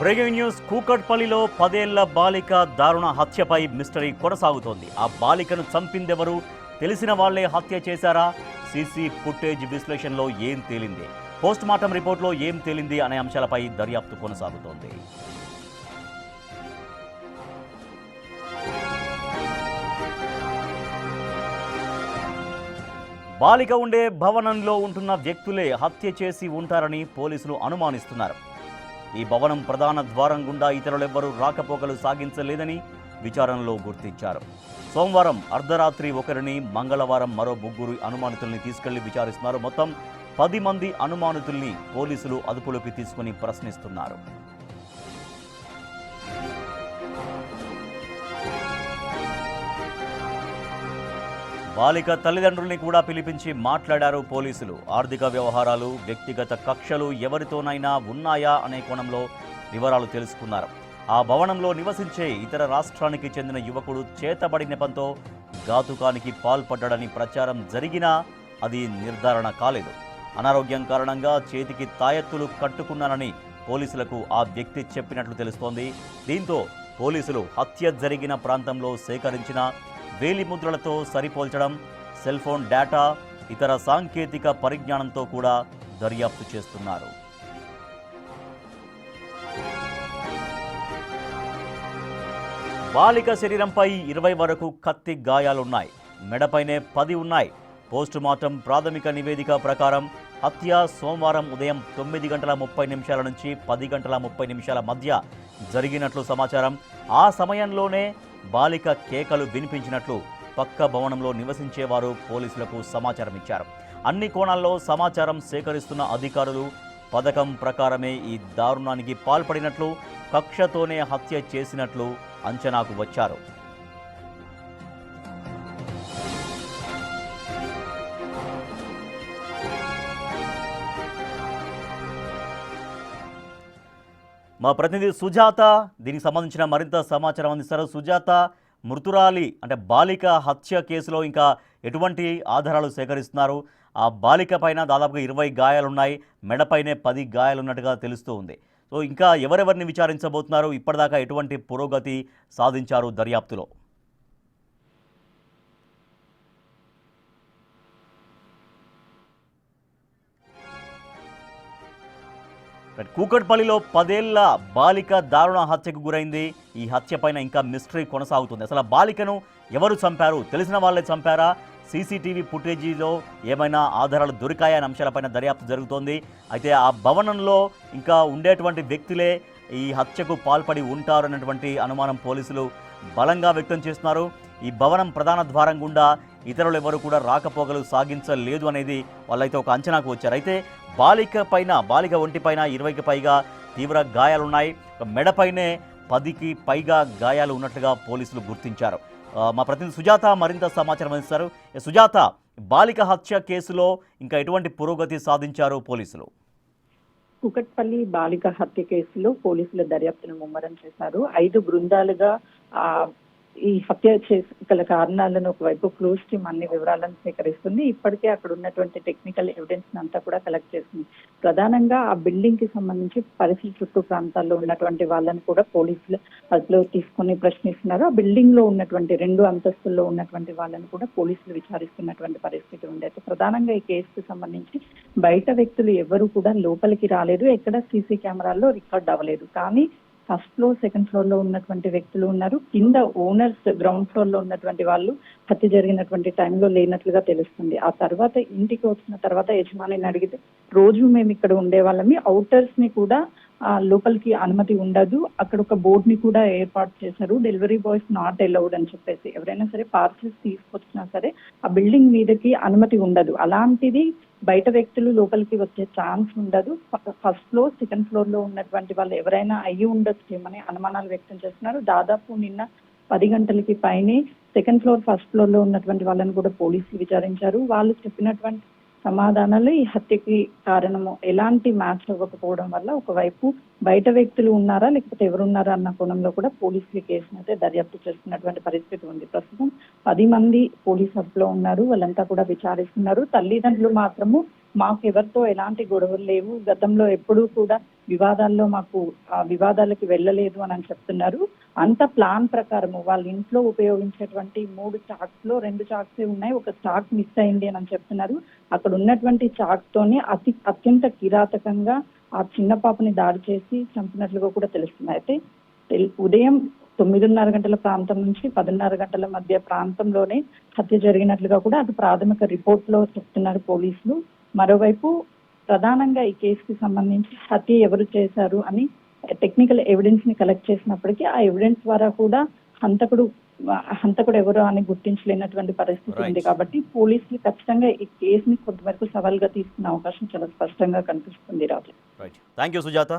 Breaking news. కూకట్పల్లిలో 10 ఏళ్ల బాలిక దారుణ హత్యపై మిస్టరీ కొనసాగుతోంది. ఆ బాలికను చంపిందెవరు? తెలిసిన వాళ్లే హత్య చేశారా? సీసీ ఫుటేజ్ విశ్లేషణలో ఏం తేలింది? పోస్ట్ మార్టం రిపోర్ట్లో ఏం తేలింది అనే అంశాలపై దర్యాప్తు కొనసాగుతోంది. బాలిక ఉండే భవనంలో ఉంటున్న వ్యక్తులే హత్య చేసి ఉంటారని పోలీసులు అనుమానిస్తున్నారు. ఈ భవనం ప్రధాన ద్వారం గుండా ఇతరులెవ్వరూ రాకపోకలు సాగించలేదని విచారణలో గుర్తించారు. సోమవారం అర్ధరాత్రి ఒకరిని, మంగళవారం మరో 3 అనుమానితుల్ని తీసుకెళ్లి విచారిస్తున్నారు. మొత్తం 10 మంది అనుమానితుల్ని పోలీసులు అదుపులోకి తీసుకుని ప్రశ్నిస్తున్నారు. బాలిక తల్లిదండ్రుల్ని కూడా పిలిపించి మాట్లాడారు పోలీసులు. ఆర్థిక వ్యవహారాలు, వ్యక్తిగత కక్షలు ఎవరితోనైనా ఉన్నాయా అనే కోణంలో వివరాలు తెలుసుకున్నారు. ఆ భవనంలో నివసించే ఇతర రాష్ట్రానికి చెందిన యువకుడు చేతబడి నెపంతో ఘాతుకానికి పాల్పడ్డాడని ప్రచారం జరిగినా అది నిర్ధారణ కాలేదు. అనారోగ్యం కారణంగా చేతికి తాయెత్తులు కట్టుకున్నానని పోలీసులకు ఆ వ్యక్తి చెప్పినట్లు తెలుస్తోంది. దీంతో పోలీసులు హత్య జరిగిన ప్రాంతంలో సేకరించిన వేలిముద్రలతో సరిపోల్చడం, సెల్ ఫోన్ డేటా, ఇతర సాంకేతిక పరిజ్ఞానంతో కూడా దర్యాప్తు చేస్తున్నారు. బాలిక శరీరంపై 20 వరకు కత్తి గాయాలున్నాయి. మెడపైనే 10 ఉన్నాయి. పోస్టు మార్టం ప్రాథమిక నివేదిక ప్రకారం హత్య సోమవారం ఉదయం 9:30 నుంచి 10:30 మధ్య జరిగినట్లు సమాచారం. ఆ సమయంలోనే బాలిక కేకలు వినిపించినట్లు పక్క భవనంలో నివసించేవారు పోలీసులకు సమాచారం ఇచ్చారు. అన్ని కోణాల్లో సమాచారం సేకరిస్తున్న అధికారులు పథకం ప్రకారమే ఈ దారుణానికి పాల్పడినట్లు, కక్షతోనే హత్య చేసినట్లు అంచనాకు వచ్చారు. మా ప్రతినిధి సుజాత దీనికి సంబంధించిన మరింత సమాచారం అందిస్తారు. సుజాత, మృతురాలి అంటే బాలిక హత్య కేసులో ఇంకా ఎటువంటి ఆధారాలు సేకరిస్తున్నారు? ఆ బాలిక పైన దాదాపుగా 20 గాయాలున్నాయి, మెడపైనే 10 గాయాలున్నట్టుగా తెలుస్తూ ఉంది. సో ఇంకా ఎవరెవరిని విచారించబోతున్నారు? ఇప్పటిదాకా ఎటువంటి పురోగతి సాధించారు దర్యాప్తులో? కూకట్పల్లిలో 10 ఏళ్ల బాలిక దారుణ హత్యకు గురైంది. ఈ హత్య పైన ఇంకా మిస్టరీ కొనసాగుతుంది. అసలు బాలికను ఎవరు చంపారు? తెలిసిన వాళ్ళే చంపారా? సీసీటీవీ ఫుటేజీలో ఏమైనా ఆధారాలు దొరికాయా అనే అంశాలపైన దర్యాప్తు జరుగుతోంది. అయితే ఆ భవనంలో ఇంకా ఉండేటువంటి వ్యక్తులే ఈ హత్యకు పాల్పడి ఉంటారు అన్నటువంటి అనుమానం పోలీసులు బలంగా వ్యక్తం చేస్తున్నారు. ఈ భవనం ప్రధాన ద్వారం గుండా ఇతరులు ఎవరు కూడా రాకపోకలు సాగించలేదు అనేది వాళ్ళైతే ఒక అంచనాకు వచ్చారు. అయితే బాలిక ఒంటిపైన 20కి పైగా తీవ్ర గాయాలున్నాయి. మెడపైనే 10కి పైగా గాయాలు ఉన్నట్లుగా పోలీసులు గుర్తించారు. మా ప్రతినిధి సుజాత మరింత సమాచారం అందిస్తారు. సుజాత, బాలిక హత్య కేసులో ఇంకా ఎటువంటి పురోగతి సాధించారు పోలీసులు? కుకట్పల్లి బాలిక హత్య కేసులో పోలీసుల దర్యాప్తును ముమ్మరం చేశారు. 5 బృందాలుగా ఈ హత్య గల కారణాలను ఒకవైపు క్లోజ్ టీమ్ అన్ని వివరాలను సేకరిస్తుంది. ఇప్పటికే అక్కడ ఉన్నటువంటి టెక్నికల్ ఎవిడెన్స్ అంతా కూడా కలెక్ట్ చేస్తుంది. ప్రధానంగా ఆ బిల్డింగ్ కి సంబంధించి పరిసర చుట్టూ ప్రాంతాల్లో ఉన్నటువంటి వాళ్ళని కూడా పోలీసులు అదుపులో తీసుకుని ప్రశ్నిస్తున్నారు. ఆ బిల్డింగ్ లో ఉన్నటువంటి 2 అంతస్తుల్లో ఉన్నటువంటి వాళ్ళని కూడా పోలీసులు విచారిస్తున్నటువంటి పరిస్థితి ఉంది. అయితే ప్రధానంగా ఈ కేసుకు సంబంధించి బయట వ్యక్తులు ఎవరు కూడా లోపలికి రాలేదు, ఎక్కడ సీసీ కెమెరాల్లో రికార్డ్ అవ్వలేదు. కానీ ఫస్ట్ ఫ్లోర్, సెకండ్ ఫ్లోర్ లో ఉన్నటువంటి వ్యక్తులు ఉన్నారు. కింద ఓనర్స్ గ్రౌండ్ ఫ్లోర్ లో ఉన్నటువంటి వాళ్ళు హత్య జరిగినటువంటి టైంలో లేనట్లుగా తెలుస్తుంది. ఆ తర్వాత ఇంటికి వచ్చిన తర్వాత యజమానిని అడిగితే రోజు మేము ఇక్కడ ఉండేవాళ్ళమి, అవుటర్స్ ని కూడా లోపలికి అనుమతి ఉండదు, అక్కడ ఒక బోర్డ్ ని కూడా ఏర్పాటు చేశారు, డెలివరీ బాయ్స్ నాట్ అలౌడ్ అని చెప్పేసి. ఎవరైనా సరే పార్సల్స్ తీసుకొచ్చినా సరే ఆ బిల్డింగ్ మీదకి అనుమతి ఉండదు. అలాంటిది బయట వ్యక్తులు లోపలికి వచ్చే ఛాన్స్ ఉండదు. ఫస్ట్ ఫ్లోర్, సెకండ్ ఫ్లోర్ లో ఉన్నటువంటి వాళ్ళు ఎవరైనా అయ్యి ఉండొచ్చేమని అనుమానాలు వ్యక్తం చేస్తున్నారు. దాదాపు నిన్న 10 గంటలకి పైనే సెకండ్ ఫ్లోర్, ఫస్ట్ ఫ్లోర్ లో ఉన్నటువంటి వాళ్ళని కూడా పోలీసులు విచారించారు. వాళ్ళు చెప్పినటువంటి సమాధానాలు ఈ హత్యకి కారణము ఎలాంటి మ్యాచ్ అవ్వకపోవడం వల్ల ఒకవైపు బయట వ్యక్తులు ఉన్నారా లేకపోతే ఎవరున్నారా అన్న కోణంలో కూడా పోలీసులు కేసును అయితే దర్యాప్తు చేస్తున్నటువంటి పరిస్థితి ఉంది. ప్రస్తుతం 10 మంది పోలీస్ అదుపులో ఉన్నారు. వాళ్ళంతా కూడా విచారిస్తున్నారు. తల్లిదండ్రులు మాత్రము మాకు ఎవరితో ఎలాంటి గొడవలు లేవు, గతంలో ఎప్పుడూ కూడా వివాదాల్లో మాకు ఆ వివాదాలకు వెళ్ళలేదు అని చెప్తున్నారు. అంత ప్లాన్ ప్రకారము వాళ్ళ ఇంట్లో ఉపయోగించేటువంటి 3 చాక్స్ లో 2 చాక్సే ఉన్నాయి, ఒక చాక్ మిస్ అయింది అని చెప్తున్నారు. అక్కడ ఉన్నటువంటి చాక్ తోని అత్యంత కిరాతకంగా ఆ చిన్న పాపని దాడి చేసి చంపినట్లుగా కూడా తెలుస్తుంది. అయితే ఉదయం 9:30 గంటల ప్రాంతం నుంచి 10:30 గంటల మధ్య ప్రాంతంలోనే హత్య జరిగినట్లుగా కూడా అది ప్రాథమిక రిపోర్ట్ లో చెప్తున్నారు పోలీసులు. మరోవైపు ప్రధానంగా ఈ కేసుకి సంబంధించి హత్య ఎవరు చేశారు అని టెక్నికల్ ఎవిడెన్స్ ని కలెక్ట్ చేసినప్పటికీ ఆ ఎవిడెన్స్ ద్వారా కూడా హంతకుడు ఎవరు అని గుర్తించలేనటువంటి పరిస్థితి ఉంది. Right. కాబట్టి పోలీసులు ఖచ్చితంగా ఈ కేసుని కొంతవరకు సవాల్గా తీసుకునే అవకాశం చాలా స్పష్టంగా కనిపిస్తుంది. రాజు, రైట్, థ్యాంక్ యూ సుజాత.